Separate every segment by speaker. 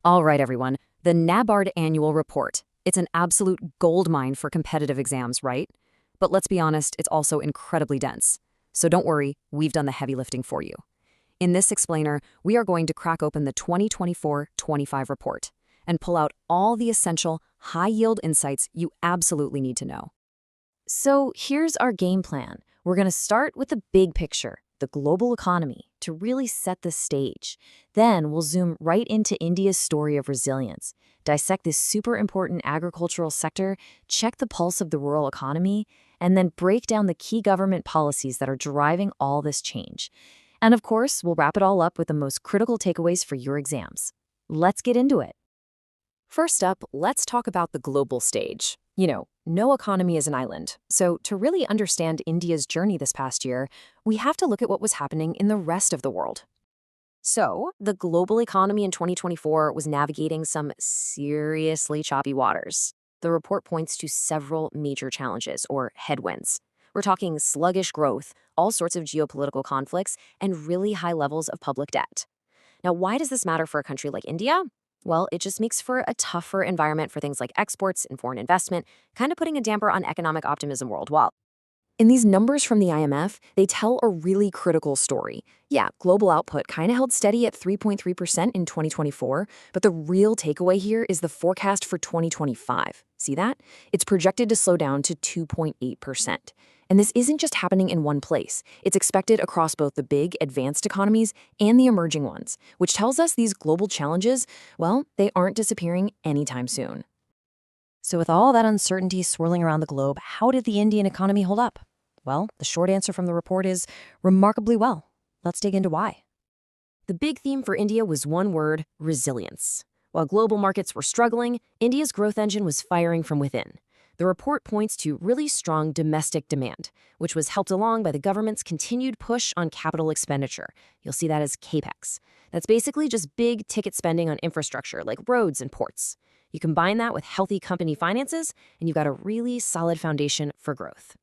Speaker 1: All right, everyone. The NABARD annual report. It's an absolute goldmine for competitive exams, right? But let's be honest, it's also incredibly dense. So don't worry, we've done the heavy lifting for you. In this explainer, we are going to crack open the 2024-25 report and pull out all the essential, high-yield insights you absolutely need to know.
Speaker 2: So here's our game plan. We're going to start with the big picture, the global economy, to really set the stage. Then we'll zoom right into India's story of resilience, dissect this super important agricultural sector, check the pulse of the rural economy, and then break down the key government policies that are driving all this change. And of course, we'll wrap it all up with the most critical takeaways for your exams. Let's get into it.
Speaker 1: First up, let's talk about the global stage. No economy is an island. So to really understand India's journey this past year, we have to look at what was happening in the rest of the world. So the global economy in 2024 was navigating some seriously choppy waters. The report points to several major challenges, or headwinds. We're talking sluggish growth, all sorts of geopolitical conflicts, and really high levels of public debt. Now, why does this matter for a country like India? Well, it just makes for a tougher environment for things like exports and foreign investment, kind of putting a damper on economic optimism worldwide. In these numbers from the IMF, they tell a really critical story. Yeah, global output kind of held steady at 3.3% in 2024, but the real takeaway here is the forecast for 2025. See that? It's projected to slow down to 2.8%. And this isn't just happening in one place. It's expected across both the big, advanced economies and the emerging ones, which tells us these global challenges, well, they aren't disappearing anytime soon.
Speaker 2: So with all that uncertainty swirling around the globe, how did the Indian economy hold up? Well, the short answer from the report is remarkably well. Let's dig into why.
Speaker 1: The big theme for India was one word: resilience. While global markets were struggling, India's growth engine was firing from within. The report points to really strong domestic demand, which was helped along by the government's continued push on capital expenditure. You'll see that as CAPEX. That's basically just big ticket spending on infrastructure like roads and ports. You combine that with healthy company finances, and you've got a really solid foundation for growth.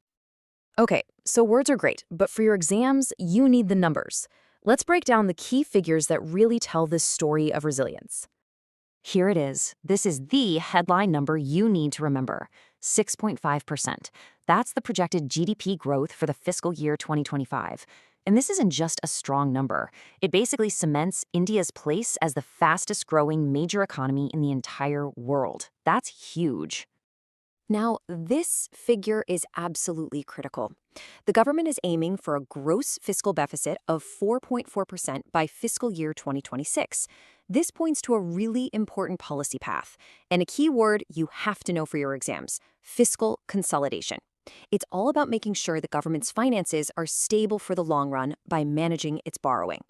Speaker 1: Okay, so words are great, but for your exams, you need the numbers. Let's break down the key figures that really tell this story of resilience. Here it is. This is the headline number you need to remember: 6.5%. That's the projected GDP growth for the fiscal year 2025. And this isn't just a strong number. It basically cements India's place as the fastest growing major economy in the entire world. That's huge. Now, this figure is absolutely critical. The government is aiming for a gross fiscal deficit of 4.4% by fiscal year 2026. This points to a really important policy path, and a key word you have to know for your exams: fiscal consolidation. It's all about making sure the government's finances are stable for the long run by managing its borrowing.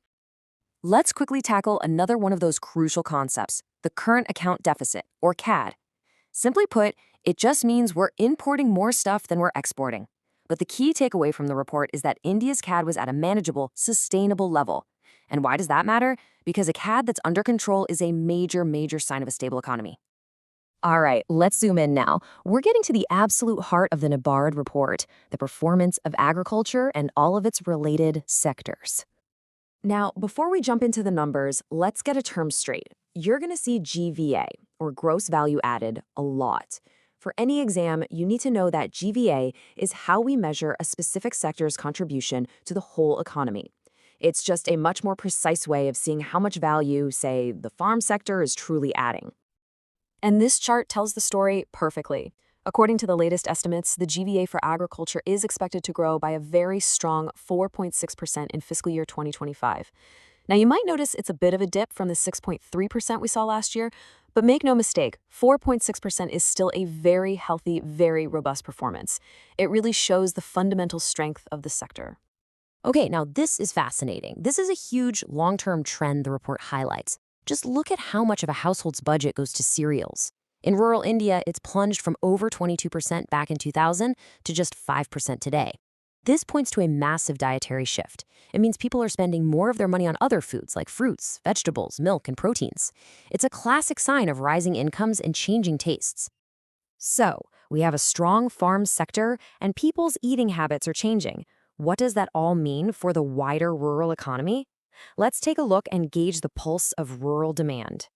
Speaker 1: Let's quickly tackle another one of those crucial concepts: the current account deficit, or CAD. Simply put, it just means we're importing more stuff than we're exporting. But the key takeaway from the report is that India's CAD was at a manageable, sustainable level. And why does that matter? Because a CAD that's under control is a major sign of a stable economy. All right, let's zoom in now. We're getting to the absolute heart of the NABARD report, the performance of agriculture and all of its related sectors. Now, before we jump into the numbers, let's get a term straight. You're going to see GVA, or gross value added, a lot. For any exam, you need to know that GVA is how we measure a specific sector's contribution to the whole economy. It's just a much more precise way of seeing how much value, say, the farm sector is truly adding. And this chart tells the story perfectly. According to the latest estimates, the GVA for agriculture is expected to grow by a very strong 4.6% in fiscal year 2025. Now, you might notice it's a bit of a dip from the 6.3% we saw last year, but make no mistake, 4.6% is still a very healthy, very robust performance. It really shows the fundamental strength of the sector.
Speaker 2: Okay, now this is fascinating. This is a huge long-term trend the report highlights. Just look at how much of a household's budget goes to cereals. In rural India, it's plunged from over 22% back in 2000 to just 5% today. This points to a massive dietary shift. It means people are spending more of their money on other foods like fruits, vegetables, milk, and proteins. It's a classic sign of rising incomes and changing tastes. So, we have a strong farm sector, and people's eating habits are changing. What does that all mean for the wider rural economy? Let's take a look and gauge the pulse of rural demand.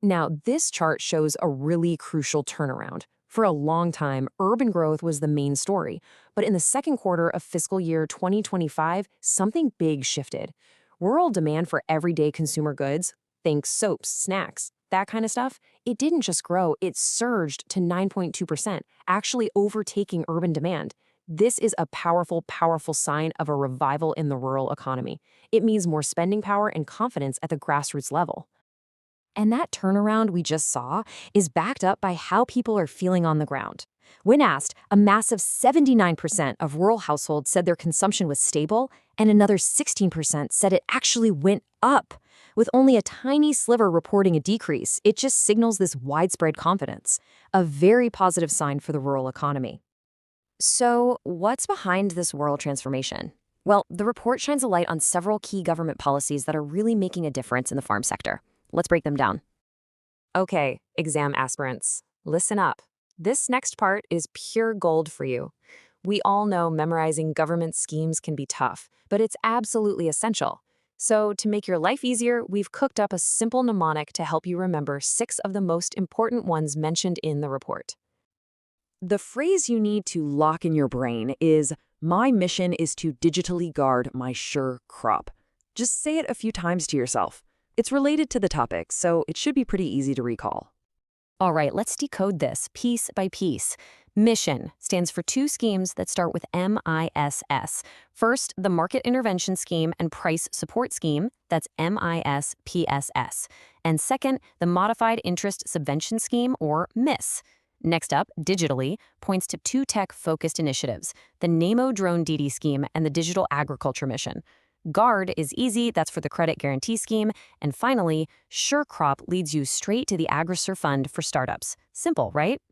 Speaker 1: Now, this chart shows a really crucial turnaround. For a long time, urban growth was the main story. But in the second quarter of fiscal year 2025, something big shifted. Rural demand for everyday consumer goods, think soaps, snacks, that kind of stuff, it didn't just grow, it surged to 9.2%, actually overtaking urban demand. This is a powerful, powerful sign of a revival in the rural economy. It means more spending power and confidence at the grassroots level. And that turnaround we just saw is backed up by how people are feeling on the ground. When asked, a massive 79% of rural households said their consumption was stable, and another 16% said it actually went up. With only a tiny sliver reporting a decrease, it just signals this widespread confidence, a very positive sign for the rural economy. So, what's behind this rural transformation? Well, the report shines a light on several key government policies that are really making a difference in the farm sector. Let's break them down. Okay, exam aspirants, listen up. This next part is pure gold for you. We all know memorizing government schemes can be tough, but it's absolutely essential. So, to make your life easier, we've cooked up a simple mnemonic to help you remember 6 of the most important ones mentioned in the report. The phrase you need to lock in your brain is, "My mission is to digitally guard my sure crop." Just say it a few times to yourself. It's related to the topic, so it should be pretty easy to recall. All right, let's decode this piece by piece. Mission stands for 2 schemes that start with MISS. First, the Market Intervention Scheme and Price Support Scheme, that's MISPSS. And second, the Modified Interest Subvention Scheme, or MIS. Next up, digitally, points to 2 tech-focused initiatives, the NAMO Drone DD Scheme and the Digital Agriculture Mission. GUARD is easy, that's for the Credit Guarantee Scheme. And finally, SureCrop leads you straight to the AgriSur Fund for startups. Simple, right?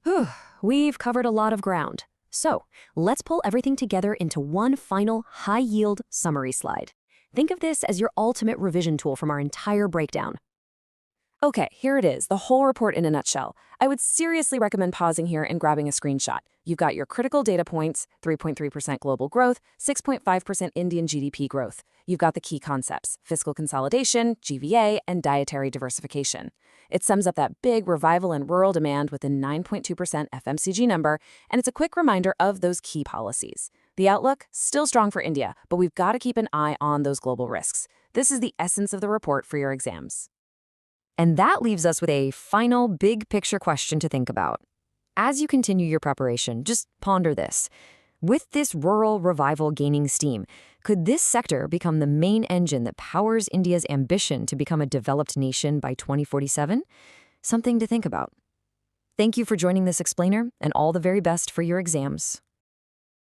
Speaker 1: Whew, we've covered a lot of ground. So, let's pull everything together into one final high-yield summary slide. Think of this as your ultimate revision tool from our entire breakdown. Okay, here it is, the whole report in a nutshell. I would seriously recommend pausing here and grabbing a screenshot. You've got your critical data points, 3.3% global growth, 6.5% Indian GDP growth. You've got the key concepts, fiscal consolidation, GVA, and dietary diversification. It sums up that big revival in rural demand with a 9.2% FMCG number, and it's a quick reminder of those key policies. The outlook, still strong for India, but we've got to keep an eye on those global risks. This is the essence of the report for your exams. And that leaves us with a final big picture question to think about. As you continue your preparation, just ponder this. With this rural revival gaining steam, could this sector become the main engine that powers India's ambition to become a developed nation by 2047? Something to think about. Thank you for joining this explainer, and all the very best for your exams.